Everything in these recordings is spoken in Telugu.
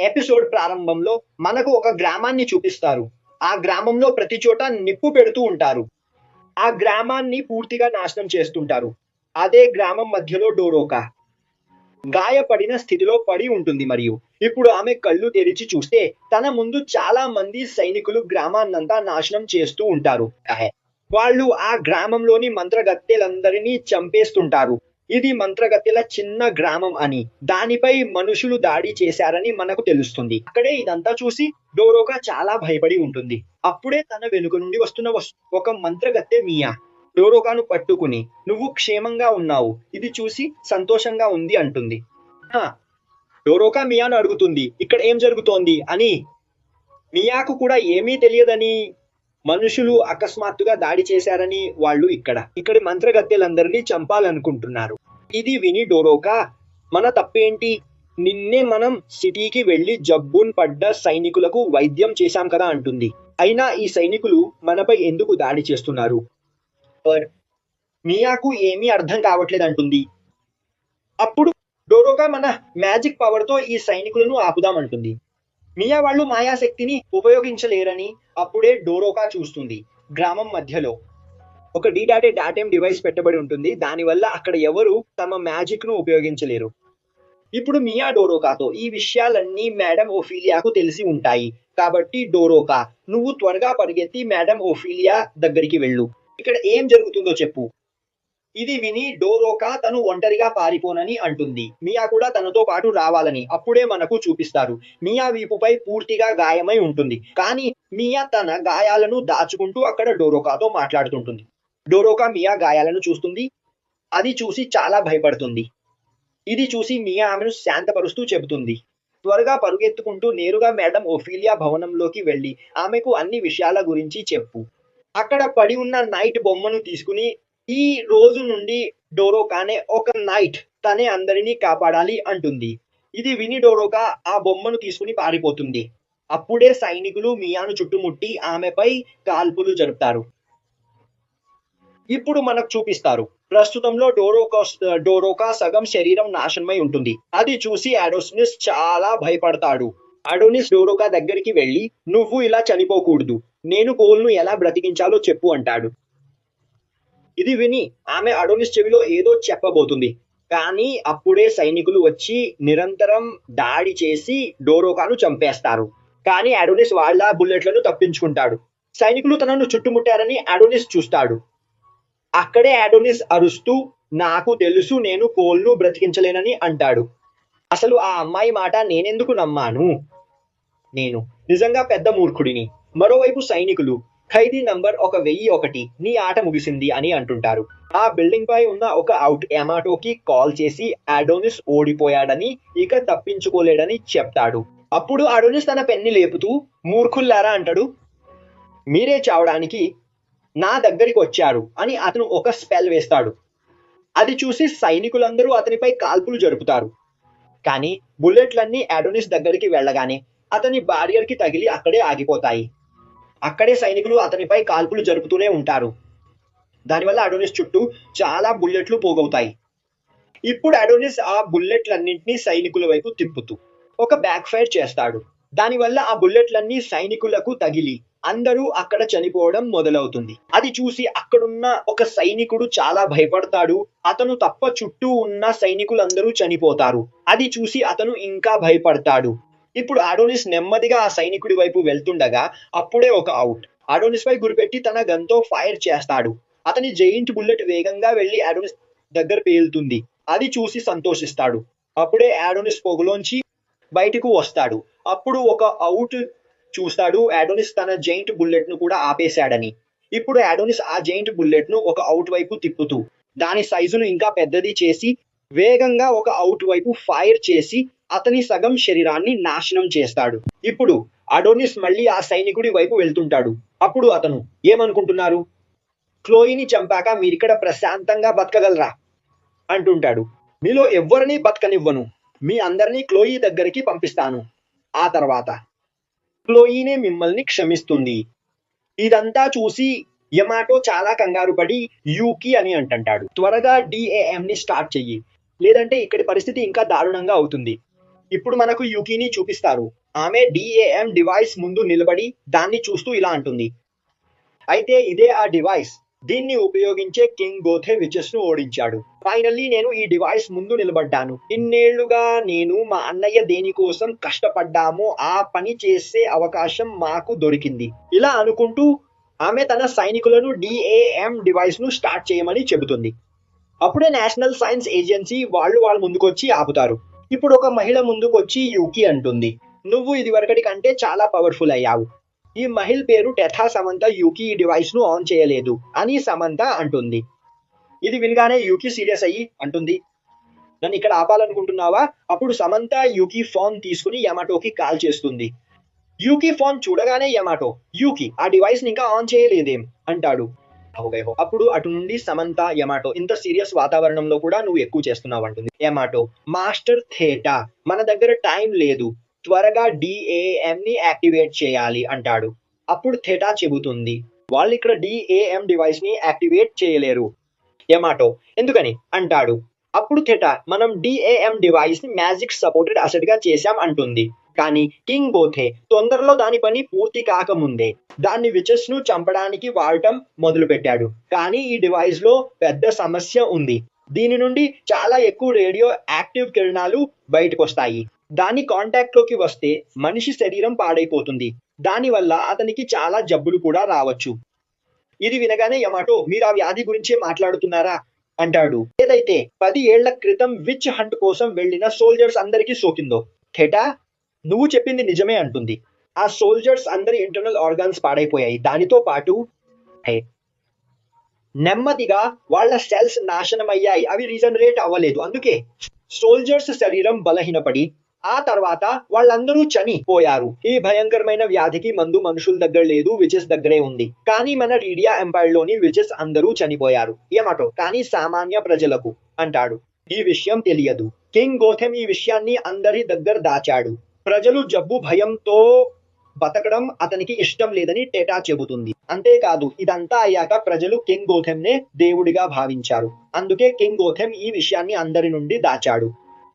ఎపిసోడ్ ప్రారంభంలో మనకు ఒక గ్రామాన్ని చూపిస్తారు. ఆ గ్రామంలో ప్రతి చోట నిప్పు పెడుతూ ఉంటారు. ఆ గ్రామాన్ని పూర్తిగా నాశనం చేస్తుంటారు. అదే గ్రామం మధ్యలో డోరోకా గాయపడిన స్థితిలో పడి ఉంటుంది మరియు ఇప్పుడు ఆమె కళ్ళు తెరిచి చూస్తే తన ముందు చాలా మంది సైనికులు గ్రామాన్నంతా నాశనం చేస్తూ ఉంటారు. వాళ్ళు ఆ గ్రామంలోని మంత్రగత్తెలందరినీ చంపేస్తుంటారు. ఇది మంత్రగత్తెల చిన్న గ్రామం అని, దానిపై మనుషులు దాడి చేశారని మనకు తెలుస్తుంది. అక్కడే ఇదంతా చూసి డోరోకా చాలా భయపడి ఉంటుంది. అప్పుడే తన వెనుక నుండి వస్తున్న ఒక మంత్రగత్తె మియా డోరోకాను పట్టుకుని నువ్వు క్షేమంగా ఉన్నావు, ఇది చూసి సంతోషంగా ఉంది అంటుంది. "హా." డోరోకా మియాను అడుగుతుంది ఇక్కడ ఏం జరుగుతోంది అని. మియాకు కూడా ఏమీ తెలియదని, మనుషులు అకస్మాత్తుగా దాడి చేశారని, వాళ్ళు ఇక్కడి మంత్రగత్తెలందరినీ చంపాలనుకుంటున్నారు. ఇది విని డోరోకా మన తప్పేంటి, నిన్నే మనం సిటీకి వెళ్లి జబ్బున్ పడ్డ సైనికులకు వైద్యం చేశాం కదా అంటుంది. అయినా ఈ సైనికులు మనపై ఎందుకు దాడి చేస్తున్నారు? మియాకు ఏమీ అర్థం కావట్లేదంటుంది. అప్పుడు డోరోకా మన మ్యాజిక్ పవర్ తో ఈ సైనికులను ఆపుదామంటుంది. మియా వాళ్ళు మాయాశక్తిని ఉపయోగించలేరని అప్పుడే డోరోకా చూస్తుంది. గ్రామం మధ్యలో ఒక డాటెమ్ డివైస్ పెట్టబడి ఉంటుంది. దానివల్ల అక్కడ ఎవరు తమ మ్యాజిక్ ను ఉపయోగించలేరు. ఇప్పుడు మియా డోరోకాతో ఈ విషయాలన్నీ మేడం ఓఫీలియాకు తెలిసి ఉంటాయి. కాబట్టి డోరోకా నువ్వు త్వరగా పరిగెత్తి మేడం ఓఫీలియా దగ్గరికి వెళ్ళు. ఇక్కడ ఏం జరుగుతుందో చెప్పు. ఇది విని డోరోకా తను ఒంటరిగా పారిపోనని అంటుంది. మియా కూడా తనతో పాటు రావాలని అప్పుడే మనకు చూపిస్తారు. మియా వీపుపై పూర్తిగా గాయమై ఉంటుంది. కానీ మియా తన గాయాలను దాచుకుంటూ అక్కడ డోరోకాతో మాట్లాడుతుంటుంది. డోరోకా మియా గాయాలను చూస్తుంది. అది చూసి చాలా భయపడుతుంది. ఇది చూసి మియా ఆమెను శాంతపరుస్తూ చెబుతుంది. త్వరగా పరుగెత్తుకుంటూ నేరుగా మేడం ఓఫీలియా భవనంలోకి వెళ్ళి ఆమెకు అన్ని విషయాల గురించి చెప్పు. అక్కడ పడి ఉన్న నైట్ బొమ్మను తీసుకుని ఈ రోజు నుండి డోరోకానే ఒక నైట్ తనే అందరినీ కాపాడాలి అంటుంది. ఇది విని డోరోకా ఆ బొమ్మను తీసుకుని పారిపోతుంది. అప్పుడే సైనికులు మియాను చుట్టుముట్టి ఆమెపై కాల్పులు జరుపుతారు. ఇప్పుడు మనకు చూపిస్తారు. ప్రస్తుతంలో డోరోకా సగం శరీరం నాశనమై ఉంటుంది. అది చూసి అడోనిస్ చాలా భయపడతాడు. అడోనిస్ డోరోకా దగ్గరికి వెళ్ళి నువ్వు ఇలా చనిపోకూడదు, నేను కోల్ను ఎలా బ్రతికించాలో చెప్పు అంటాడు. ఇది విని ఆమె అడోనిస్ చెవిలో ఏదో చెప్పబోతుంది. కానీ అప్పుడే సైనికులు వచ్చి నిరంతరం దాడి చేసి డోరోకాను చంపేస్తారు. కానీ అడోనిస్ వాళ్ళ బుల్లెట్లను తప్పించుకుంటాడు. సైనికులు తనను చుట్టుముట్టారని అడోనిస్ చూస్తాడు. అక్కడే అడోనిస్ అరుస్తూ నాకు తెలుసు నేను కోల్ను బ్రతికించలేనని అంటాడు. అసలు ఆ అమ్మాయి మాట నేనెందుకు నమ్మాను, నేను నిజంగా పెద్ద మూర్ఖుడిని. మరోవైపు సైనికులు ఖైదీ నంబర్ 1001 నీ ఆట ముగిసింది అని అంటుంటారు. ఆ బిల్డింగ్ పై ఉన్న ఒక అవుట్ యామాటోకి కాల్ చేసి అడోనిస్ ఓడిపోయాడని, ఇక తప్పించుకోలేడని చెప్తాడు. అప్పుడు అడోనిస్ తన పెన్ని లేపుతూ మూర్ఖుల్లారా అంటాడు. మీరే చావడానికి నా దగ్గరికి వచ్చారు అని అతను ఒక స్పెల్ వేస్తాడు. అది చూసి సైనికులందరూ అతనిపై కాల్పులు జరుపుతారు. కానీ బుల్లెట్లన్నీ అడోనిస్ దగ్గరికి వెళ్ళగానే అతని బారియర్ కి తగిలి అక్కడే ఆగిపోతాయి. అక్కడే సైనికులు అతనిపై కాల్పులు జరుపుతూనే ఉంటారు. దానివల్ల అడోనిస్ చుట్టూ చాలా బుల్లెట్లు పోగవుతాయి. ఇప్పుడు అడోనిస్ ఆ బుల్లెట్లన్నింటినీ సైనికుల వైపు తిప్పుతూ ఒక బ్యాక్ ఫైర్ చేస్తాడు. దానివల్ల ఆ బుల్లెట్లన్నీ సైనికులకు తగిలి అందరూ అక్కడ చనిపోవడం మొదలవుతుంది. అది చూసి అక్కడున్న ఒక సైనికుడు చాలా భయపడతాడు. అతను తప్ప చుట్టూ ఉన్న సైనికులందరూ చనిపోతారు. అది చూసి అతను ఇంకా భయపడతాడు. ఇప్పుడు అడోనిస్ నెమ్మదిగా ఆ సైనికుడి వైపు వెళ్తుండగా అప్పుడే ఒక అవుట్ అడోనిస్ పై గురిపెట్టి తన గన్తో ఫైర్ చేస్తాడు. అతని జెయింట్ బుల్లెట్ వేగంగా వెళ్లి అడోనిస్ దగ్గర పేలుతుంది. అది చూసి సంతోషిస్తాడు. అప్పుడే అడోనిస్ పొగలోంచి బయటకు వస్తాడు. అప్పుడు ఒక అవుట్ చూస్తాడు అడోనిస్ తన జెయింట్ బుల్లెట్ ను కూడా ఆపేశాడని. ఇప్పుడు అడోనిస్ ఆ జెయింట్ బుల్లెట్ ను ఒక అవుట్ వైపు తిప్పుతూ దాని సైజును ఇంకా పెద్దది చేసి వేగంగా ఒక అవుట్ వైపు ఫైర్ చేసి అతని సగం శరీరాన్ని నాశనం చేస్తాడు. ఇప్పుడు అడోనిస్ మళ్ళీ ఆ సైనికుడి వైపు వెళ్తుంటాడు. అప్పుడు అతను ఏమనుకుంటున్నారు, క్లోయిని చంపాక మీరిక్కడ ప్రశాంతంగా బతకగలరా అంటుంటాడు. మీలో ఎవ్వరినీ బతకనివ్వను, మీ అందరినీ క్లోయి దగ్గరికి పంపిస్తాను. ఆ తర్వాత క్లోయినే మిమ్మల్ని క్షమిస్తుంది. ఇదంతా చూసి యమాటో చాలా కంగారు పడి యూకి అని అంటుంటాడు. త్వరగా DAM ని స్టార్ట్ చెయ్యి, లేదంటే ఇక్కడి పరిస్థితి ఇంకా దారుణంగా అవుతుంది. ఇప్పుడు మనకు యూకీని చూపిస్తారు. ఆమె డిఏఎం డివైస్ ముందు నిలబడి దాన్ని చూస్తూ ఇలా అంటుంది. అయితే ఇదే ఆ డివైస్. దీన్ని ఉపయోగించే కింగ్ గోథే విచెస్ ను ఓడించాడు. ఫైనల్లీ నేను ఈ డివైస్ ముందు నిలబడ్డాను. ఇన్నేళ్లుగా నేను మా అన్నయ్య దేనికోసం కష్టపడ్డామో ఆ పని చేసే అవకాశం మాకు దొరికింది. ఇలా అనుకుంటూ ఆమె తన సైనికులను డిఏఎం డివైస్ ను స్టార్ట్ చేయమని చెబుతుంది. అప్పుడే నేషనల్ సైన్స్ ఏజెన్సీ వాళ్ళ ముందుకొచ్చి ఆపుతారు. ఇప్పుడు ఒక మహిళ ముందుకొచ్చి యూకి అంటుంది, నువ్వు ఇదివరకటి కంటే చాలా పవర్ఫుల్ అయ్యావు. ఈ మహిళ పేరు టెథా సమంత యూకి ఈ డివైస్ ను ఆన్ చేయలేదు అని సమంత అంటుంది. ఇది వినగానే యూకి సీరియస్ అయ్యి అంటుంది, నన్ను ఇక్కడ ఆపాలనుకుంటున్నావా? అప్పుడు సమంత యూకి ఫోన్ తీసుకుని యమాటోకి కాల్ చేస్తుంది. యూకి ఫోన్ చూడగానే యమాటో, యూకి ఆ డివైస్ ని ఇంకా ఆన్ చేయలేదేం అంటాడు. అప్పుడు అటు నుండి సమంత యమాటో, ఇంత సీరియస్ వాతావరణంలో కూడా నువ్వు ఎక్కువ చేస్తున్నావు అంటుంది. యమాటో, మాస్టర్ థేటా మన దగ్గర టైం లేదు, త్వరగా డిఏఎం ని యాక్టివేట్ చేయాలి అంటాడు. అప్పుడు థేటా చెబుతుంది, వాళ్ళు ఇక్కడ డిఏఎం డివైస్ ని యాక్టివేట్ చేయలేరు. యమాటో, ఎందుకని అంటాడు. అప్పుడు థేటా, మనం డిఏఎం డివైస్ ని మ్యాజిక్ సపోర్టెడ్ అసెట్ గా చేశాం అంటుంది. కానీ కింగ్ బోథే తొందరలో దాని పని పూర్తి కాకముందే దాన్ని విచెస్ ను చంపడానికి వాడటం మొదలు పెట్టాడు. కానీ ఈ డివైస్ లో పెద్ద సమస్య ఉంది. దీని నుండి చాలా ఎక్కువ రేడియో యాక్టివ్ కిరణాలు బయటకు వస్తాయి. దాని కాంటాక్ట్ లోకి వస్తే మనిషి శరీరం పాడైపోతుంది. దానివల్ల అతనికి చాలా జబ్బులు కూడా రావచ్చు. ఇది వినగానే యమాటో, మీరు ఆ వ్యాధి గురించే మాట్లాడుతున్నారా అంటాడు. ఏదైతే 10 ఏళ్ల క్రితం విచ్ హంట్ కోసం వెళ్లిన సోల్జర్స్ అందరికీ సోకిందో. థేటా, నువ్వు చెప్పింది నిజమే అంటుంది. ఆ సోల్జర్స్ అందరి ఇంటర్నల్ ఆర్గాన్స్ పాడైపోయాయి. దానితో పాటు నెమ్మదిగా వాళ్ళ సెల్స్ నాశనమయ్యాయి. అవి రీజనరేట్ అవ్వలేదు. అందుకే సోల్జర్స్ శరీరం బలహీనపడి ఆ తర్వాత వాళ్ళందరూ చనిపోయారు. ఈ భయంకరమైన వ్యాధికి మందు మనుషుల దగ్గర లేదు, విచెస్ దగ్గరే ఉంది. కానీ మన రీడియా ఎంపైర్ లోని విచెస్ అందరూ చనిపోయారు. ఏమాటో, కానీ సామాన్య ప్రజలకు అంటాడు. ఈ విషయం తెలియదు. కింగ్ గోథెమ్ ఈ విషయాన్ని అందరి దగ్గర దాచాడు. ప్రజలు జబ్బు భయంతో బతకడం అతనికి ఇష్టం లేదని టెటా చెబుతుంది. అంతేకాదు, ఇదంతా అయ్యాక ప్రజలు కింగ్ గోథెమ్ నే దేవుడిగా భావించారు. అందుకే కింగ్ గోథెమ్ ఈ విషయాన్ని అందరి నుండి దాచాడు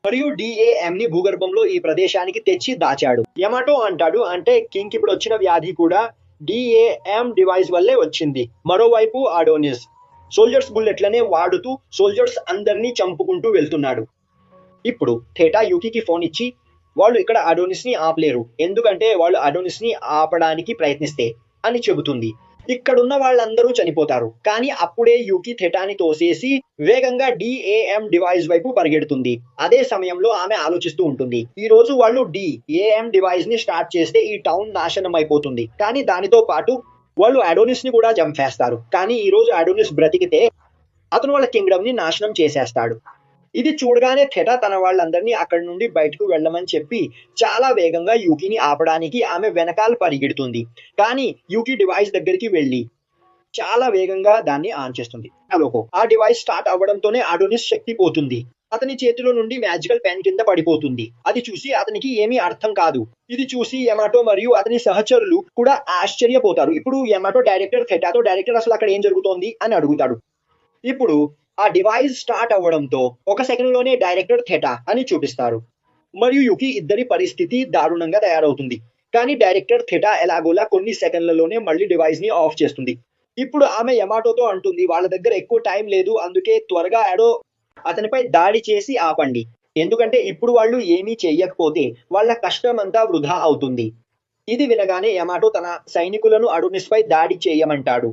మరియు డిఏఎం ని భూగర్భంలో ఈ ప్రదేశానికి తెచ్చి దాచాడు. యమాటో అంటాడు, అంటే కింగ్ ఇప్పుడు వచ్చిన వ్యాధి కూడా డిఏఎం డివైస్ వల్లే వచ్చింది. మరోవైపు అడోనిస్ సోల్జర్స్ బుల్లెట్లనే వాడుతూ సోల్జర్స్ అందరినీ చంపుకుంటూ వెళ్తున్నాడు. ఇప్పుడు థేటా యూకీకి ఫోన్ ఇచ్చి, వాళ్ళు ఇక్కడ అడోనిస్ ని ఆపలేరు, ఎందుకంటే వాళ్ళు అడోనిస్ ని ఆపడానికి ప్రయత్నిస్తే అని చెబుతుంది. ఇక్కడున్న వాళ్ళందరూ చనిపోతారు. కానీ అప్పుడే యూకి థెటాని తోసేసి వేగంగా డిఏఎం డివైస్ వైపు పరిగెడుతుంది. అదే సమయంలో ఆమె ఆలోచిస్తూ ఉంటుంది, ఈ రోజు వాళ్ళు డిఏఎం డివైస్ ని స్టార్ట్ చేస్తే ఈ టౌన్ నాశనం అయిపోతుంది. కానీ దానితో పాటు వాళ్ళు అడోనిస్ ని కూడా చంపేస్తారు. కానీ ఈ రోజు అడోనిస్ బ్రతికితే అతను వాళ్ళ కింగ్డమ్ ని నాశనం చేసేస్తాడు. ఇది చూడగానే థెటా తన వాళ్ళందరినీ అక్కడి నుండి బయటకు వెళ్ళమని చెప్పి చాలా వేగంగా యూకీని ఆపడానికి ఆమె వెనకాల పరిగెడుతుంది. కానీ యూకీ డివైస్ దగ్గరికి వెళ్ళి చాలా వేగంగా దాన్ని ఆన్ చేస్తుంది. ఆ డివైస్ స్టార్ట్ అవ్వడంతోనే అడోనిస్ శక్తి పోతుంది. అతని చేతిలో నుండి మ్యాజికల్ పెన్ కింద పడిపోతుంది. అది చూసి అతనికి ఏమీ అర్థం కాదు. ఇది చూసి యమాటో మరియు అతని సహచరులు కూడా ఆశ్చర్యపోతారు. ఇప్పుడు యమాటో డైరెక్టర్ థెటాతో, డైరెక్టర్ అసలు అక్కడ ఏం జరుగుతోంది అని అడుగుతాడు. ఇప్పుడు ఆ డివైస్ స్టార్ట్ అవ్వడంతో ఒక సెకండ్ లోనే డైరెక్టర్ థెటా అని చూపిస్తారు మరియు యూకి ఇద్దరి పరిస్థితి దారుణంగా తయారవుతుంది. కానీ డైరెక్టర్ థెటా ఎలాగోలా కొన్ని సెకండ్లలోనే మళ్ళీ డివైస్ ని ఆఫ్ చేస్తుంది. ఇప్పుడు ఆమె యమాటోతో అంటుంది, వాళ్ళ దగ్గర ఎక్కువ టైం లేదు, అందుకే త్వరగా అతనిపై దాడి చేసి ఆపండి. ఎందుకంటే ఇప్పుడు వాళ్ళు ఏమీ చెయ్యకపోతే వాళ్ళ కష్టం అంతా వృధా అవుతుంది. ఇది వినగానే యమాటో తన సైనికులను అడోనిస్ పై దాడి చేయమంటాడు.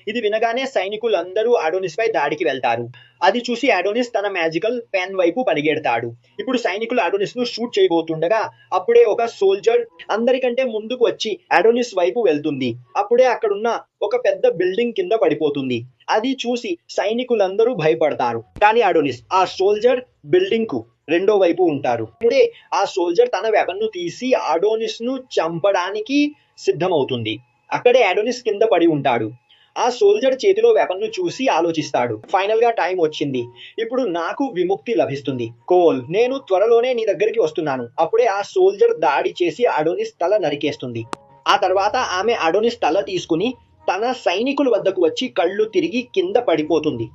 ఇది వినగానే సైనికులందరూ అడోనిస్ పై దాడికి వెళ్తారు. అది చూసి అడోనిస్ తన మ్యాజికల్ పెన్ వైపు పరిగెడతాడు. ఇప్పుడు సైనికులు అడోనిస్ ను షూట్ చేయబోతుండగా అప్పుడే ఒక సోల్జర్ అందరికంటే ముందుకు వచ్చి అడోనిస్ వైపు వెళ్తుంది. అప్పుడే అక్కడున్న ఒక పెద్ద బిల్డింగ్ కింద పడిపోతుంది. అది చూసి సైనికులందరూ భయపడతారు. కానీ అడోనిస్ ఆ సోల్జర్ బిల్డింగ్ కు రెండో వైపు ఉంటారు. అప్పుడే ఆ సోల్జర్ తన వెపన్ ను తీసి అడోనిస్ ను చంపడానికి సిద్ధమవుతుంది. అక్కడే అడోనిస్ కింద పడి ఉంటాడు. ఆ సోల్జర్ చేతిలో వెపన్ ను చూసి ఆలోచిస్తాడు. ఫైనల్ గా టైం వచ్చింది, ఇప్పుడు నాకు విముక్తి లభిస్తుంది. కోల్, నేను త్వరలోనే నీ దగ్గరికి వస్తున్నాను. అప్పుడే ఆ సోల్జర్ దాడి చేసి అడోనిస్ తల నరికేస్తుంది. ఆ తర్వాత ఆమె అడోనిస్ తల తీసుకుని తన సైనికుల వద్దకు వచ్చి కళ్ళు తిరిగి కింద పడిపోతుంది.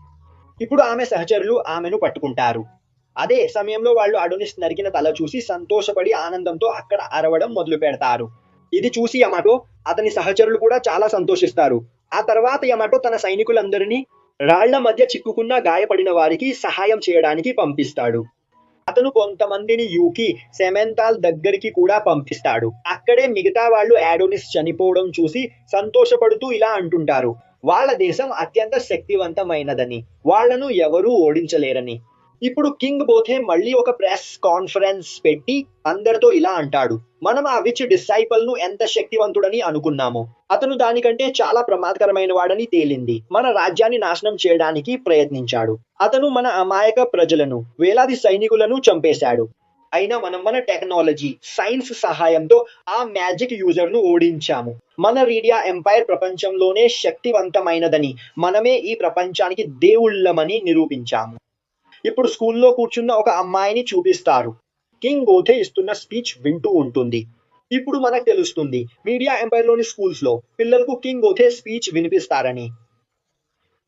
ఇప్పుడు ఆమె సహచరులు ఆమెను పట్టుకుంటారు. అదే సమయంలో వాళ్ళు అడోనిస్ నరికిన తల చూసి సంతోషపడి ఆనందంతో అక్కడ అరవడం మొదలు పెడతారు. ఇది చూసి యమాటో అతని సహచరులు కూడా చాలా సంతోషిస్తారు. ఆ తర్వాత యమాటో తన సైనికులందరినీ రాళ్ల మధ్య చిక్కుకున్న గాయపడిన వారికి సహాయం చేయడానికి పంపిస్తాడు. అతను కొంతమందిని యూకి, సెమెంతాల్ దగ్గరికి కూడా పంపిస్తాడు. అక్కడే మిగతా వాళ్ళు అడోనిస్ చనిపోవడం చూసి సంతోషపడుతూ ఇలా అంటుంటారు, వాళ్ళ దేశం అత్యంత శక్తివంతమైనదని, వాళ్ళను ఎవరూ ఓడించలేరని. ఇప్పుడు కింగ్ బోథే మళ్ళీ ఒక ప్రెస్ కాన్ఫరెన్స్ పెట్టి అందరితో ఇలా అంటాడు, మనం ఆ విచ్ డిసైపుల్ ను ఎంత శక్తివంతుడని అనుకున్నాము, అతను దానికంటే చాలా ప్రమాదకరమైన వాడని తేలింది. మన రాజ్యాన్ని నాశనం చేయడానికి ప్రయత్నించాడు. అతను మన అమాయక ప్రజలను, వేలాది సైనికులను చంపేశాడు. అయినా మనం మన టెక్నాలజీ, సైన్స్ సహాయంతో ఆ మ్యాజిక్ యూజర్ ను ఓడించాము. మన రీడియా ఎంపైర్ ప్రపంచంలోనే శక్తివంతమైనదని, మనమే ఈ ప్రపంచానికి దేవుళ్ళమని నిరూపించాము. ఇప్పుడు స్కూల్లో కూర్చున్న ఒక అమ్మాయిని చూపిస్తారు. కింగ్ బోథే ఇస్తున్న స్పీచ్ వింటూ ఉంటుంది. ఇప్పుడు మనకు తెలుస్తుంది మీడియా ఎంపైర్ లోని స్కూల్స్ లో పిల్లలకు కింగ్ బోథే స్పీచ్ వినిపిస్తారని.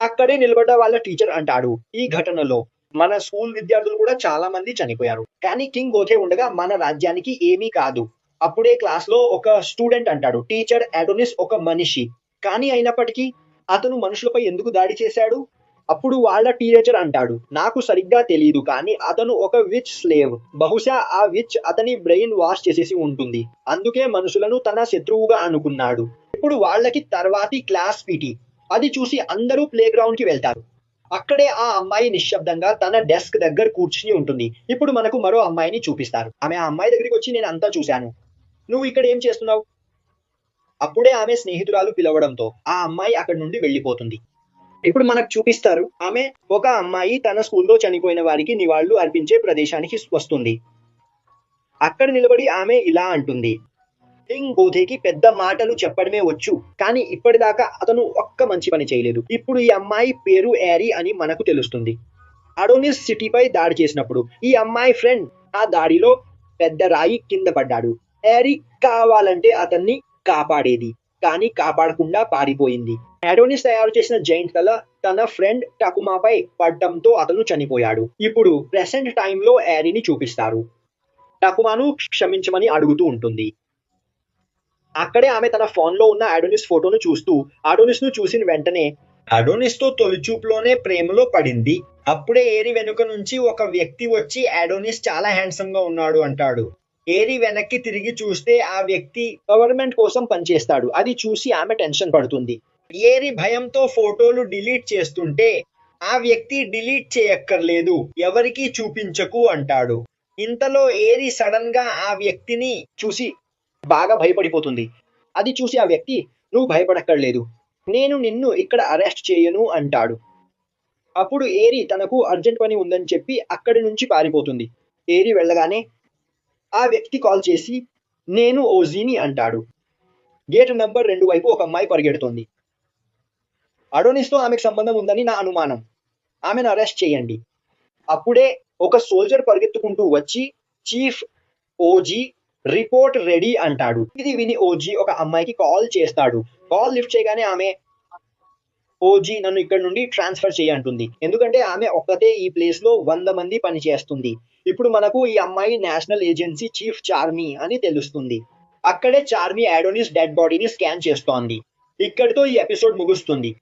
అక్కడే నిలబడ్డ వాళ్ళ టీచర్ అంటాడు, ఈ ఘటనలో మన స్కూల్ విద్యార్థులు కూడా చాలా మంది చనిపోయారు, కానీ కింగ్ బోథే ఉండగా మన రాజ్యానికి ఏమీ కాదు. అప్పుడే క్లాస్ లో ఒక స్టూడెంట్ అంటాడు, టీచర్ అడోనిస్ ఒక మనిషి, కానీ అయినప్పటికీ అతను మనుషులపై ఎందుకు దాడి చేశాడు? అప్పుడు వాళ్ళ టీనేజర్ అంటాడు, నాకు సరిగ్గా తెలియదు, కానీ అతను ఒక విచ్ స్లేవ్, బహుశా ఆ విచ్ అతని బ్రెయిన్ వాష్ చేసేసి ఉంటుంది, అందుకే మనుషులను తన శత్రువుగా అనుకున్నాడు. ఇప్పుడు వాళ్ళకి తర్వాతి క్లాస్ పీటీ. అది చూసి అందరూ ప్లే గ్రౌండ్ కి వెళ్తారు. అక్కడే ఆ అమ్మాయి నిశ్శబ్దంగా తన డెస్క్ దగ్గర కూర్చుని ఉంటుంది. ఇప్పుడు మనకు మరో అమ్మాయిని చూపిస్తారు. ఆమె ఆ అమ్మాయి దగ్గరికి వచ్చి, నేను అంతా చూశాను, నువ్వు ఇక్కడ ఏం చేస్తున్నావు? అప్పుడే ఆమె స్నేహితురాలు పిలవడంతో ఆ అమ్మాయి అక్కడి నుండి వెళ్ళిపోతుంది. ఇప్పుడు మనకు చూపిస్తారు, ఆమె ఒక అమ్మాయి తన స్కూల్లో చనిపోయిన వారికి నివాళులు అర్పించే ప్రదేశానికి వస్తుంది. అక్కడ నిలబడి ఆమె ఇలా అంటుంది, కింగ్ బోథేకి పెద్ద మాటలు చెప్పడమే వచ్చు, కానీ ఇప్పటిదాకా అతను ఒక్క మంచి పని చేయలేదు. ఇప్పుడు ఈ అమ్మాయి పేరు యారీ అని మనకు తెలుస్తుంది. అడోనిస్ సిటీపై దాడి చేసినప్పుడు ఈ అమ్మాయి ఫ్రెండ్ ఆ దాడిలో పెద్ద రాయి కింద పడ్డాడు. యారీ కావాలంటే అతన్ని కాపాడేది, కానీ కాపాడకుండా పారిపోయింది. అడోనిస్ తయారు చేసిన జైంట్ తల తన ఫ్రెండ్ టకుమాపై పడటంతో అతను చనిపోయాడు. ఇప్పుడు ప్రెసెంట్ టైంలో యారీని చూపిస్తారు. టకుమాను క్షమించమని అడుగుతూ ఉంటుంది. అక్కడే ఆమె తన ఫోన్ లో ఉన్న అడోనిస్ ఫోటోను చూస్తూ అడోనిస్ ను చూసిన వెంటనే అడోనిస్ తో తొలిచూపులోనే ప్రేమలో పడింది. అప్పుడే ఏరి వెనుక నుంచి ఒక వ్యక్తి వచ్చి అడోనిస్ చాలా హ్యాండ్సమ్ గా ఉన్నాడు అంటాడు. ఏరి వెనక్కి తిరిగి చూస్తే ఆ వ్యక్తి గవర్నమెంట్ కోసం పనిచేస్తాడు. అది చూసి ఆమె టెన్షన్ పడుతుంది. ఏరి భయంతో ఫోటోలు డిలీట్ చేస్తుంటే ఆ వ్యక్తి డిలీట్ చేయక్కర్లేదు, ఎవరికీ చూపించకు అంటాడు. ఇంతలో ఏరి సడన్ గా ఆ వ్యక్తిని చూసి బాగా భయపడిపోతుంది. అది చూసి ఆ వ్యక్తి, నువ్వు భయపడక్కర్లేదు, నేను నిన్ను ఇక్కడ అరెస్ట్ చేయను అంటాడు. అప్పుడు ఏరి తనకు అర్జెంట్ పని ఉందని చెప్పి అక్కడి నుంచి పారిపోతుంది. ఏరి వెళ్ళగానే ఆ వ్యక్తి కాల్ చేసి, నేను ఓజీని అంటాడు. గేట్ నంబర్ 2 వైపు ఒక అమ్మాయి పరిగెడుతోంది. అడోనిస్తో ఆమెకు సంబంధం ఉందని నా అనుమానం, ఆమెను అరెస్ట్ చేయండి. అప్పుడే ఒక సోల్జర్ పరిగెత్తుకుంటూ వచ్చి, చీఫ్, ఓజీ రిపోర్ట్ రెడీ అంటాడు. ఇది విని ఓజీ ఒక అమ్మాయికి కాల్ చేస్తాడు. కాల్ లిఫ్ట్ చేయగానే ఆమె, ఓజీ నన్ను ఇక్కడ నుండి ట్రాన్స్ఫర్ చేయంటుంది, ఎందుకంటే ఆమె ఒక్కతే ఈ ప్లేస్ లో 100 మంది పని చేస్తుంది. ఇప్పుడు మనకు ఈ అమ్మాయి నేషనల్ ఏజెన్సీ చీఫ్ చార్మీ అని తెలుస్తుంది. అక్కడే చార్మీ అడోనిస్ డెడ్ బాడీని స్కాన్ చేస్తోంది. ఇక్కడితో ఈ ఎపిసోడ్ ముగుస్తుంది.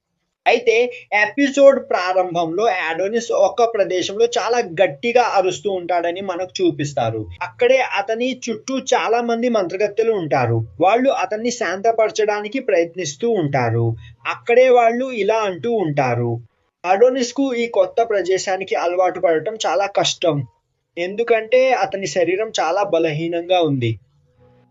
అయితే ఎపిసోడ్ ప్రారంభంలో అడోనిస్ ఒక ప్రదేశంలో చాలా గట్టిగా అరుస్తూ ఉంటాడని మనకు చూపిస్తారు. అక్కడే అతని చుట్టూ చాలా మంది మంత్రగత్తెలు ఉంటారు. వాళ్ళు అతన్ని శాంతపరచడానికి ప్రయత్నిస్తూ ఉంటారు. అక్కడే వాళ్ళు ఇలా అంటూ ఉంటారు, అడోనిస్ కు ఈ కొత్త ప్రదేశానికి అలవాటు పడటం చాలా కష్టం, ఎందుకంటే అతని శరీరం చాలా బలహీనంగా ఉంది.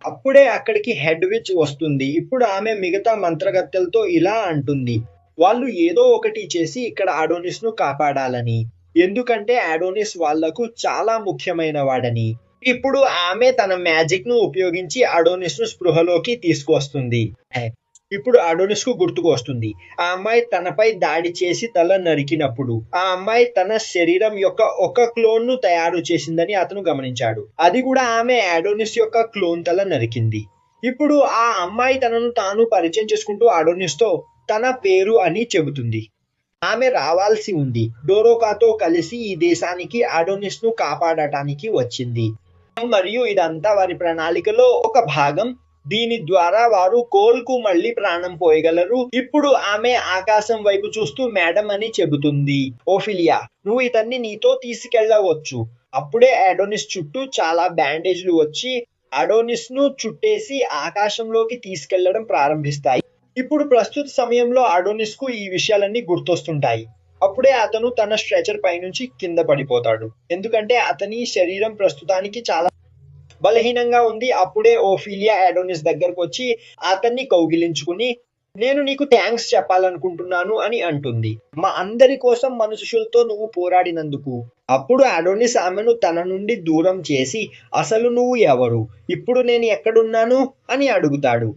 అప్పుడే అక్కడికి హెడ్ విచ్ వస్తుంది. ఇప్పుడు ఆమె మిగతా మంత్రగత్తెలతో ఇలా అంటుంది, వాళ్ళు ఏదో ఒకటి చేసి ఇక్కడ అడోనిస్ ను కాపాడాలని, ఎందుకంటే అడోనిస్ వాళ్లకు చాలా ముఖ్యమైన వాడని. ఇప్పుడు ఆమె తన మ్యాజిక్ ను ఉపయోగించి అడోనిస్ ను స్పృహలోకి తీసుకువస్తుంది. ఇప్పుడు అడోనిస్ కు గుర్తుకు వస్తుంది, ఆ అమ్మాయి తనపై దాడి చేసి తల నరికినప్పుడు ఆ అమ్మాయి తన శరీరం యొక్క ఒక క్లోన్ ను తయారు చేసిందని అతను గమనించాడు. అది కూడా ఆమె అడోనిస్ యొక్క క్లోన్ తల నరికింది. ఇప్పుడు ఆ అమ్మాయి తనను తాను పరిచయం చేసుకుంటూ అడోనిస్ తో తన పేరు అని చెబుతుంది. ఆమె రావాల్సి ఉంది. డోరోకాతో కలిసి ఈ దేశానికి అడోనిస్ ను కాపాడటానికి వచ్చింది. మరియు ఇదంతా వారి ప్రణాళికలో ఒక భాగం. దీని ద్వారా వారు కోల్ కు మళ్ళీ ప్రాణం పోయగలరు. ఇప్పుడు ఆమె ఆకాశం వైపు చూస్తూ మేడం అని చెబుతుంది. ఓఫిలియా, నువ్వు ఇతన్ని నీతో తీసుకెళ్లవచ్చు. అప్పుడే అడోనిస్ చుట్టూ చాలా బ్యాండేజ్లు వచ్చి అడోనిస్ ను చుట్టేసి ఆకాశంలోకి తీసుకెళ్లడం ప్రారంభిస్తాయి. ఇప్పుడు ప్రస్తుత సమయంలో అడోనిస్ కు ఈ విషయాలన్నీ గుర్తొస్తుంటాయి. అప్పుడే అతను తన స్ట్రెచర్ పైనుంచి కింద పడిపోతాడు. ఎందుకంటే అతని శరీరం ప్రస్తుతానికి చాలా బలహీనంగా ఉంది. అప్పుడే ఓఫిలియా అడోనిస్ దగ్గరకు వచ్చి అతన్ని కౌగిలించుకుని, నేను నీకు థ్యాంక్స్ చెప్పాలనుకుంటున్నాను అని అంటుంది. మా అందరి కోసం మనుషులతో నువ్వు పోరాడినందుకు. అప్పుడు అడోనిస్ ఆమెను తన నుండి దూరం చేసి, అసలు నువ్వు ఎవరు, ఇప్పుడు నేను ఎక్కడున్నాను అని అడుగుతాడు.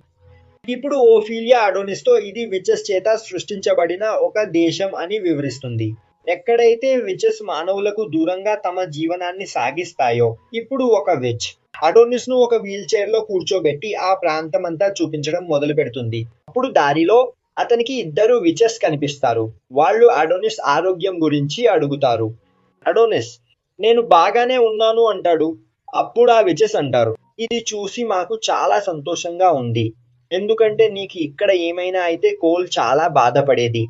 ఇప్పుడు ఓఫిలియా అడోనిస్ తో ఇది విచెస్ చేత సృష్టించబడిన ఒక దేశం అని వివరిస్తుంది. ఎక్కడైతే విచెస్ మానవులకు దూరంగా తమ జీవనాన్ని సాగిస్తాయో, ఇప్పుడు ఒక విచ్ అడోనిస్ ను ఒక వీల్ చైర్ లో కూర్చోబెట్టి ఆ ప్రాంతం అంతా చూపించడం మొదలు పెడుతుంది. అప్పుడు దారిలో అతనికి ఇద్దరు విచెస్ కనిపిస్తారు. వాళ్ళు అడోనిస్ ఆరోగ్యం గురించి అడుగుతారు. అడోనిస్, నేను బాగానే ఉన్నాను అంటాడు. అప్పుడు ఆ విచెస్ అంటారు, ఇది చూసి మాకు చాలా సంతోషంగా ఉంది. ఎందుకంటే నీకు ఇక్కడ ఏమైనా అయితే కోల్ చాలా బాధపడేది.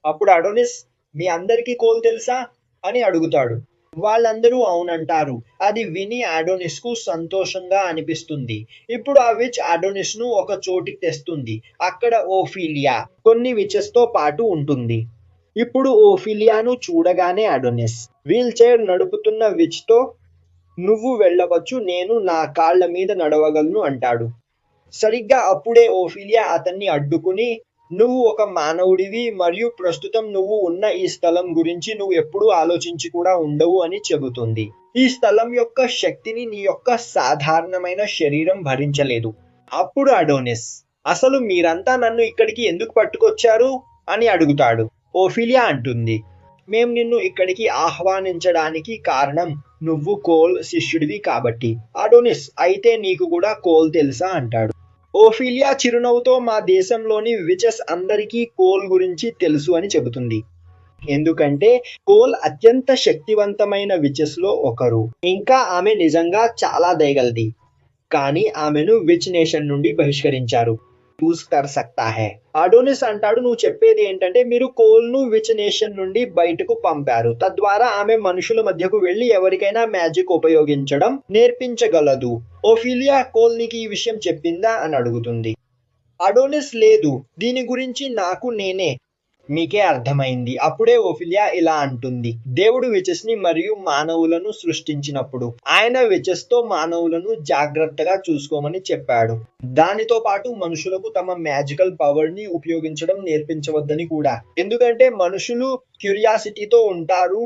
అప్పుడు అడోనిస్, మీ అందరికీ కోల్ తెలుసా అని అడుగుతాడు. వాళ్ళందరూ అవునంటారు. అది విని అడోనిస్ కు సంతోషంగా అనిపిస్తుంది. ఇప్పుడు ఆ విచ్ అడోనిస్ ను ఒక చోటికి తెస్తుంది. అక్కడ ఓఫిలియా కొన్ని విచెస్ తో పాటు ఉంటుంది. ఇప్పుడు ఓఫిలియాను చూడగానే అడోనిస్ వీల్ చైర్ నడుపుతున్న విచ్ తో, నువ్వు వెళ్ళవచ్చు, నేను నా కాళ్ళ మీద నడవగలను అంటాడు. సరిగ్గా అప్పుడే ఓఫిలియా అతన్ని అడ్డుకుని, నువ్వు ఒక మానవుడివి మరియు ప్రస్తుతం నువ్వు ఉన్న ఈ స్థలం గురించి నువ్వు ఎప్పుడూ ఆలోచించి కూడా ఉండవు అని చెబుతుంది. ఈ స్థలం యొక్క శక్తిని నీ యొక్క సాధారణమైన శరీరం భరించలేదు. అప్పుడు అడోనిస్, అసలు మీరంతా నన్ను ఇక్కడికి ఎందుకు పట్టుకొచ్చారు అని అడుగుతాడు. ఓఫిలియా అంటుంది, మేం నిన్ను ఇక్కడికి ఆహ్వానించడానికి కారణం నువ్వు కోల్ శిష్యుడివి కాబట్టి. అడోనిస్, అయితే నీకు కూడా కోల్ తెలుసా అంటాడు. ఓఫిలియా చిరునవ్వుతో మా దేశంలోని విచెస్ అందరికీ కోల్ గురించి తెలుసు అని చెబుతుంది. ఎందుకంటే కోల్ అత్యంత శక్తివంతమైన విచెస్ లో ఒకరు. ఇంకా ఆమె నిజంగా చాలా దయగలది. కానీ ఆమెను విచ్ నేషన్ నుండి బహిష్కరించారు. యూజ్ కర్ సక్తా హై. అడోనిస్ అంటాడు, నువ్వు చెప్పేది ఏంటంటే మీరు కోల్ ను విచ్ నేషన్ నుండి బయటకు పంపారు. తద్వారా ఆమె మనుషుల మధ్యకు వెళ్లి ఎవరికైనా మ్యాజిక్ ఉపయోగించడం నేర్పించగలదు. ఓఫిలియా కోల్ నీకు ఈ విషయం చెప్పిందా అని అడుగుతుంది. అడోనిస్, లేదు, దీని గురించి నాకు నేనే. మీకే అర్థమైంది. అప్పుడే ఓఫిలియా ఇలా అంటుంది, దేవుడు విచెస్ ని మరియు మానవులను సృష్టించినప్పుడు ఆయన విచెస్ తో మానవులను జాగ్రత్తగా చూసుకోమని చెప్పాడు. దానితో పాటు మనుషులకు తమ మ్యాజికల్ పవర్ ని ఉపయోగించడం నేర్పించవద్దని కూడా. ఎందుకంటే మనుషులు క్యూరియాసిటీతో ఉంటారు.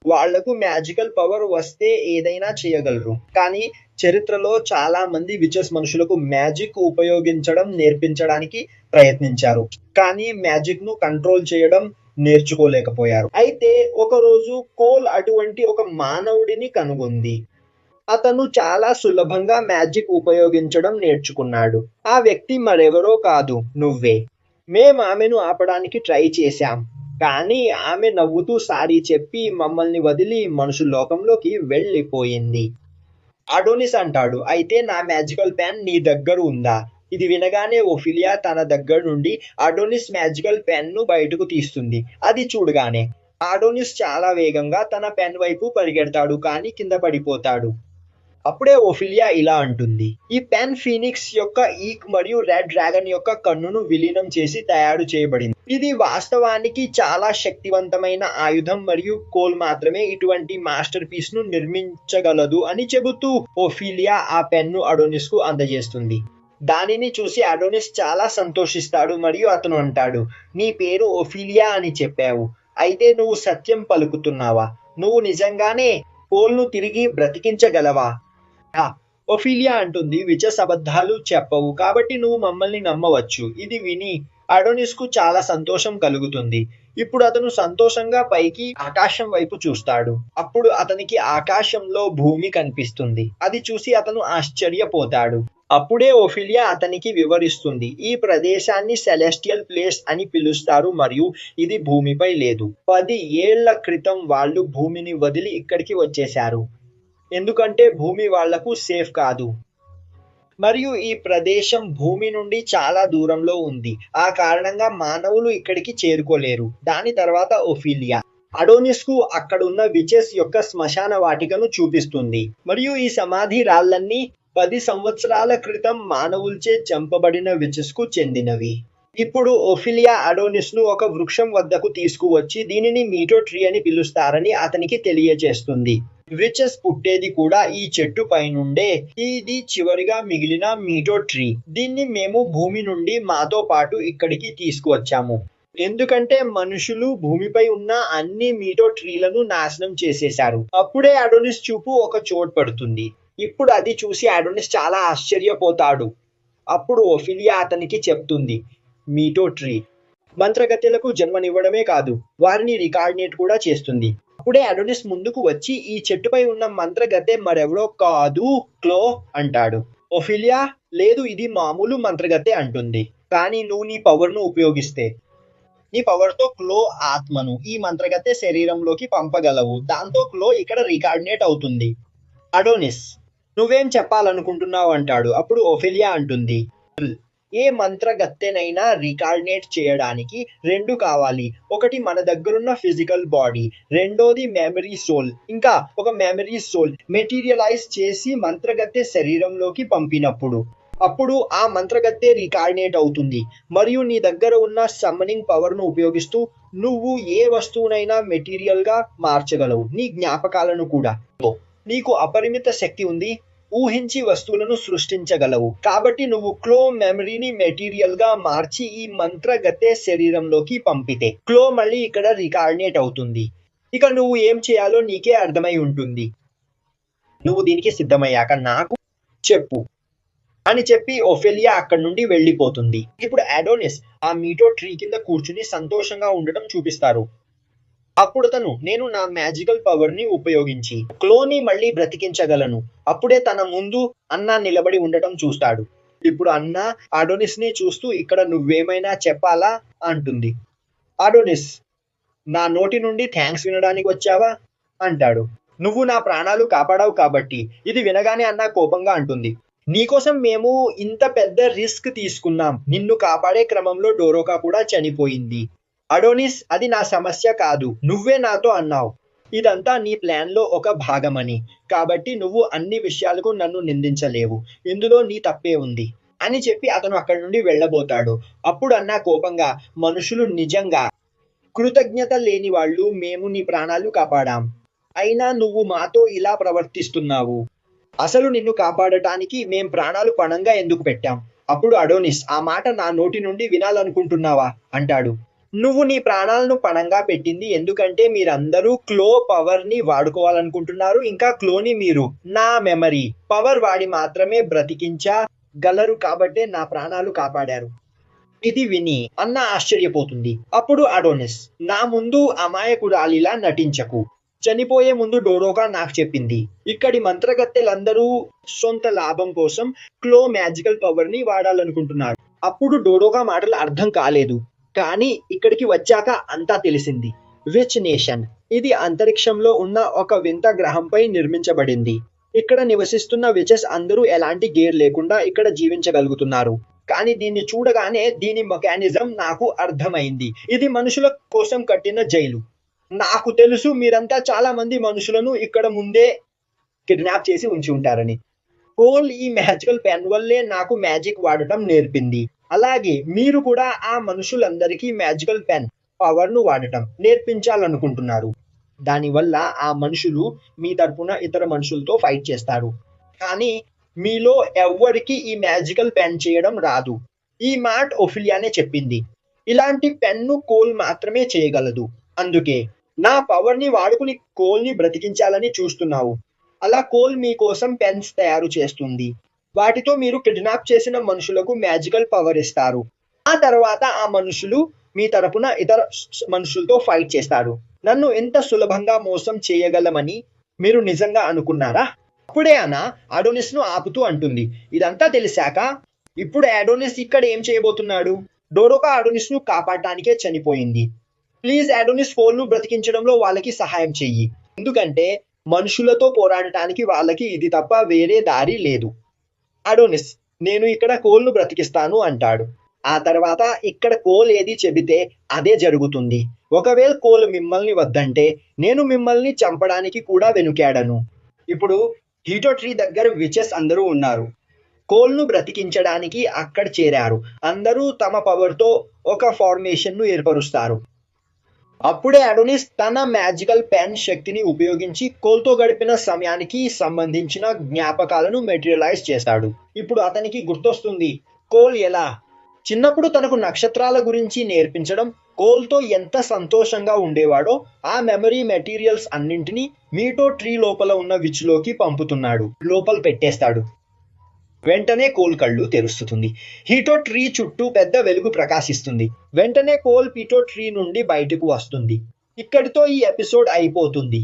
వాళ్లకు మ్యాజికల్ పవర్ వస్తే ఏదైనా చేయగలరు. కానీ చరిత్రలో చాలా మంది విచెస్ మనుషులకు మ్యాజిక్ ఉపయోగించడం నేర్పించడానికి ప్రయత్నించారు. కానీ మ్యాజిక్ ను కంట్రోల్ చేయడం నేర్చుకోలేకపోయారు. అయితే ఒకరోజు కోల్ అటువంటి ఒక మానవుడిని కనుగొంది. అతను చాలా సులభంగా మ్యాజిక్ ఉపయోగించడం నేర్చుకున్నాడు. ఆ వ్యక్తి మరెవరో కాదు, నువ్వే. మేం ఆమెను ఆపడానికి ట్రై చేశాం. కానీ ఆమె నవ్వుతూ సారీ చెప్పి మమ్మల్ని వదిలి మనుషుల లోకంలోకి వెళ్ళిపోయింది. అడోనిస్ అంటాడు, అయితే నా మ్యాజికల్ పెన్ నీ దగ్గర ఉందా? ఇది వినగానే ఓఫిలియా తన దగ్గర నుండి అడోనిస్ మ్యాజికల్ పెన్ ను బయటకు తీస్తుంది. అది చూడగానే అడోనిస్ చాలా వేగంగా తన పెన్ వైపు పరిగెడతాడు, కానీ కింద పడిపోతాడు. అప్పుడే ఓఫిలియా ఇలా అంటుంది, ఈ పెన్ ఫీనిక్స్ యొక్క ఈక్ మరియు రెడ్ డ్రాగన్ యొక్క కన్నును విలీనం చేసి తయారు చేయబడింది. ఇది వాస్తవానికి చాలా శక్తివంతమైన ఆయుధం మరియు కోల్ మాత్రమే ఇటువంటి మాస్టర్ పీస్ ను నిర్మించగలదు అని చెబుతూ ఓఫిలియా ఆ పెన్ను అడోనిస్ కు అందజేస్తుంది. దానిని చూసి అడోనిస్ చాలా సంతోషిస్తాడు మరియు అతను అంటాడు, నీ పేరు ఓఫిలియా అని చెప్పావు. అయితే నువ్వు సత్యం పలుకుతున్నావా? నువ్వు నిజంగానే కోల్ ను తిరిగి బ్రతికించగలవా? ఓఫిలియా అంటుంది, విచెస్ అబద్ధాలు చెప్పవు, కాబట్టి నువ్వు మమ్మల్ని నమ్మవచ్చు. ఇది విని అడోనిస్ కు చాలా సంతోషం కలుగుతుంది. ఇప్పుడు అతను సంతోషంగా పైకి ఆకాశం వైపు చూస్తాడు. అప్పుడు అతనికి ఆకాశంలో భూమి కనిపిస్తుంది. అది చూసి అతను ఆశ్చర్యపోతాడు. అప్పుడే ఓఫిలియా అతనికి వివరిస్తుంది, ఈ ప్రదేశాన్ని సెలెస్టియల్ ప్లేస్ అని పిలుస్తారు మరియు ఇది భూమిపై లేదు. 10 ఏళ్ల క్రితం వాళ్ళు భూమిని వదిలి ఇక్కడికి వచ్చేశారు ఎందుకంటే భూమి వాళ్లకు సేఫ్ కాదు మరియు ఈ ప్రదేశం భూమి నుండి చాలా దూరంలో ఉంది. ఆ కారణంగా మానవులు ఇక్కడికి చేరుకోలేరు. దాని తర్వాత ఓఫిలియా అడోనిస్ కు అక్కడున్న విచెస్ యొక్క శ్మశాన వాటికను చూపిస్తుంది మరియు ఈ సమాధి రాళ్లన్నీ 10 సంవత్సరాల క్రితం మానవులచే చంపబడిన విచెస్ కు చెందినవి. ఇప్పుడు ఓఫిలియా అడోనిస్ ను ఒక వృక్షం వద్దకు తీసుకువచ్చి దీనిని మీటో ట్రీ అని పిలుస్తారని అతనికి తెలియజేస్తుంది. విచెస్ పుట్టేది కూడా ఈ చెట్టు పైనుండే. ఇది చివరిగా మిగిలిన మీటో ట్రీ. దీన్ని మేము భూమి నుండి మాతో పాటు ఇక్కడికి తీసుకువచ్చాము ఎందుకంటే మనుషులు భూమిపై ఉన్న అన్ని మీటో ట్రీలను నాశనం చేసేశారు. అప్పుడే అడోనిస్ చూపు ఒక చోటు పడుతుంది. ఇప్పుడు అది చూసి అడోనిస్ చాలా ఆశ్చర్యపోతాడు. అప్పుడు ఓఫిలియా అతనికి చెప్తుంది, మీటో ట్రీ మంత్రగత్తెలకు జన్మనివ్వడమే కాదు, వారిని రికార్డినేట్ కూడా చేస్తుంది. అప్పుడే అడోనిస్ ముందుకు వచ్చి ఈ చెట్టుపై ఉన్న మంత్రగత్తె మరెవరో కాదు క్లో అంటాడు. ఓఫిలియా లేదు, ఇది మామూలు మంత్రగత్తె అంటుంది. కానీ నువ్వు నీ పవర్ ను ఉపయోగిస్తే, నీ పవర్ తో క్లో ఆత్మను ఈ మంత్రగత్తె శరీరంలోకి పంపగలవు. దాంతో క్లో ఇక్కడ రికార్డినేట్ అవుతుంది. అడోనిస్ నువ్వేం చెప్పాలనుకుంటున్నావు అంటాడు. అప్పుడు ఓఫిలియా అంటుంది, ఏ మంత్రగత్తెనైనా రికార్డినేట్ చేయడానికి 2 కావాలి. ఒకటి మన దగ్గరున్న ఫిజికల్ బాడీ, రెండోది మెమరీ సోల్. ఇంకా ఒక మెమరీ సోల్ మెటీరియలైజ్ చేసి మంత్రగత్తె శరీరంలోకి పంపినప్పుడు అప్పుడు ఆ మంత్రగత్తె రికార్డినేట్ అవుతుంది మరియు నీ దగ్గర ఉన్న సమ్మనింగ్ పవర్ ను ఉపయోగిస్తూ నువ్వు ఏ వస్తువునైనా మెటీరియల్ గా మార్చగలవు, నీ జ్ఞాపకాలను కూడా. నీకు అపరిమిత శక్తి ఉంది, ఊహించి వస్తువులను సృష్టించగలవు. కాబట్టి నువ్వు క్లో మెమరీని మెటీరియల్ గా మార్చి ఈ మంత్రగత్తె శరీరంలోకి పంపితే క్లో మళ్ళీ ఇక్కడ రికార్డినేట్ అవుతుంది. ఇక నువ్వు ఏం చేయాలో నీకే అర్థమై ఉంటుంది. నువ్వు దీనికి సిద్ధమయ్యాక నాకు చెప్పు అని చెప్పి ఓఫెలియా అక్కడి నుండి వెళ్ళిపోతుంది. ఇప్పుడు అడోనిస్ ఆ మీటో ట్రీ కింద కూర్చుని సంతోషంగా ఉండటం చూపిస్తారు. అప్పుడు తను, నేను నా మ్యాజికల్ పవర్ ని ఉపయోగించి క్లోని మళ్ళీ బ్రతికించగలను. అప్పుడే తన ముందు అన్నా నిలబడి ఉండటం చూస్తాడు. ఇప్పుడు అన్నా అడోనిస్ ని చూస్తూ, ఇక్కడ నువ్వేమైనా చెప్పాలా అంటుంది. అడోనిస్, నా నోటి నుండి థ్యాంక్స్ వినడానికి వచ్చావా అంటాడు. నువ్వు నా ప్రాణాలు కాపాడావు కాబట్టి. ఇది వినగానే అన్నా కోపంగా అంటుంది, నీకోసం మేము ఇంత పెద్ద రిస్క్ తీసుకున్నాం. నిన్ను కాపాడే క్రమంలో డోరోకా కూడా చనిపోయింది. అడోనిస్, అది నా సమస్య కాదు, నువ్వే నాతో అన్నావు ఇదంతా నీ ప్లాన్ లో ఒక భాగమని. కాబట్టి నువ్వు అన్ని విషయాలకు నన్ను నిందించలేవు, ఇందులో నీ తప్పే ఉంది అని చెప్పి అతను అక్కడి నుండి వెళ్ళబోతాడు. అప్పుడు అన్నా కోపంగా, మనుషులు నిజంగా కృతజ్ఞత లేని వాళ్ళు. మేము నీ ప్రాణాలు కాపాడాం, అయినా నువ్వు మాతో ఇలా ప్రవర్తిస్తున్నావు. అసలు నిన్ను కాపాడటానికి మేం ప్రాణాలు పణంగా ఎందుకు పెట్టాం? అప్పుడు అడోనిస్, ఆ మాట నా నోటి నుండి వినాలనుకుంటున్నావా అంటాడు. నువ్వు నీ ప్రాణాలను పణంగా పెట్టింది ఎందుకంటే మీరందరూ క్లో పవర్ ని వాడుకోవాలనుకుంటున్నారు. ఇంకా క్లోని మీరు నా మెమరీ పవర్ వాడి మాత్రమే బ్రతికించగలరు కాబట్టే నా ప్రాణాలు కాపాడారు. ఇది విని అన్న ఆశ్చర్యపోతుంది. అప్పుడు అడోనిస్, నా ముందు అమాయకురాలిలా నటించకు. చనిపోయే ముందు డోరోకా నాకు చెప్పింది, ఇక్కడి మంత్రగత్తెలందరూ సొంత లాభం కోసం క్లో మ్యాజికల్ పవర్ ని వాడాలనుకుంటున్నారు. అప్పుడు డోరోకా మాటలు అర్థం కాలేదు, కానీ ఇక్కడికి వచ్చాక అంతా తెలిసింది. విచ్ నేషన్, ఇది అంతరిక్షంలో ఉన్న ఒక వింత గ్రహంపై నిర్మించబడింది. ఇక్కడ నివసిస్తున్న విచెస్ అందరూ ఎలాంటి గేర్ లేకుండా ఇక్కడ జీవించగలుగుతున్నారు. కానీ దీన్ని చూడగానే దీని మెకానిజం నాకు అర్థమైంది. ఇది మనుషుల కోసం కట్టిన జైలు. నాకు తెలుసు మీరంతా చాలా మంది మనుషులను ఇక్కడ ముందే కిడ్నాప్ చేసి ఉంచి ఉంటారని. కోల్ ఈ మ్యాజికల్ పెన్ వల్లే నాకు మ్యాజిక్ వాడటం నేర్పింది. అలాగే మీరు కూడా ఆ మనుషులందరికీ మ్యాజికల్ పెన్ పవర్ ను వాడటం నేర్పించాలనుకుంటున్నారు. దానివల్ల ఆ మనుషులు మీ తరపున ఇతర మనుషులతో ఫైట్ చేస్తారు. కానీ మీలో ఎవ్వరికి ఈ మ్యాజికల్ పెన్ చేయడం రాదు. ఈ మాట ఓఫిలియానే చెప్పింది. ఇలాంటి పెన్ను కోల్ మాత్రమే చేయగలదు. అందుకే నా పవర్ ని వాడుకుని కోల్ ని బ్రతికించాలని చూస్తున్నావు. అలా కోల్ మీకోసం పెన్స్ తయారు చేస్తుంది. వాటితో మీరు కిడ్నాప్ చేసిన మనుషులకు మ్యాజికల్ పవర్ ఇస్తారు. ఆ తర్వాత ఆ మనుషులు మీ తరపున ఇతర మనుషులతో ఫైట్ చేస్తారు. నన్ను ఎంత సులభంగా మోసం చేయగలమని మీరు నిజంగా అనుకున్నారా అప్పుడే అనా అడోనిస్ ను ఆపుతూ అంటుంది. ఇదంతా తెలిసాక ఇప్పుడు అడోనిస్ ఇక్కడ ఏం చేయబోతున్నాడు? డోరోకా అడోనిస్ ను కాపాడటానికే చనిపోయింది. ప్లీజ్ అడోనిస్ ఫోల్ ను బ్రతికించడంలో వాళ్ళకి సహాయం చెయ్యి. ఎందుకంటే మనుషులతో పోరాడటానికి వాళ్ళకి ఇది తప్ప వేరే దారి లేదు. అడోనిస్, నేను ఇక్కడ కోల్ను బ్రతికిస్తాను అంటాడు. ఆ తర్వాత ఇక్కడ కోల్ ఏది చెబితే అదే జరుగుతుంది. ఒకవేళ కోల్ మిమ్మల్ని వద్దంటే నేను మిమ్మల్ని చంపడానికి కూడా వెనుకాడను. ఇప్పుడు హీటో ట్రీ దగ్గర విచెస్ అందరూ ఉన్నారు. కోల్ను బ్రతికించడానికి అక్కడ చేరారు. అందరూ తమ పవర్తో ఒక ఫార్మేషన్ ను ఏర్పరుస్తారు. అప్పుడే అడోనిస్ తన మ్యాజికల్ పెన్ శక్తిని ఉపయోగించి కోల్తో గడిపిన సమయానికి సంబంధించిన జ్ఞాపకాలను మెటీరియలైజ్ చేస్తాడు. ఇప్పుడు అతనికి గుర్తొస్తుంది కోల్ ఎలా చిన్నప్పుడు తనకు నక్షత్రాల గురించి నేర్పించడం, కోల్తో ఎంత సంతోషంగా ఉండేవాడో ఆ మెమరీ మెటీరియల్స్ అన్నింటినీ మీటో ట్రీ లోపల ఉన్న విచ్లోకి పంపుతున్నాడు. లోపల పెట్టేస్తాడు. వెంటనే కోల్ కళ్ళు తెరుస్తుంది. హీటో ట్రీ చుట్టూ పెద్ద వెలుగు ప్రకాశిస్తుంది. వెంటనే కోల్ పీటో ట్రీ నుండి బయటకు వస్తుంది. ఇక్కడితో ఈ ఎపిసోడ్ అయిపోతుంది.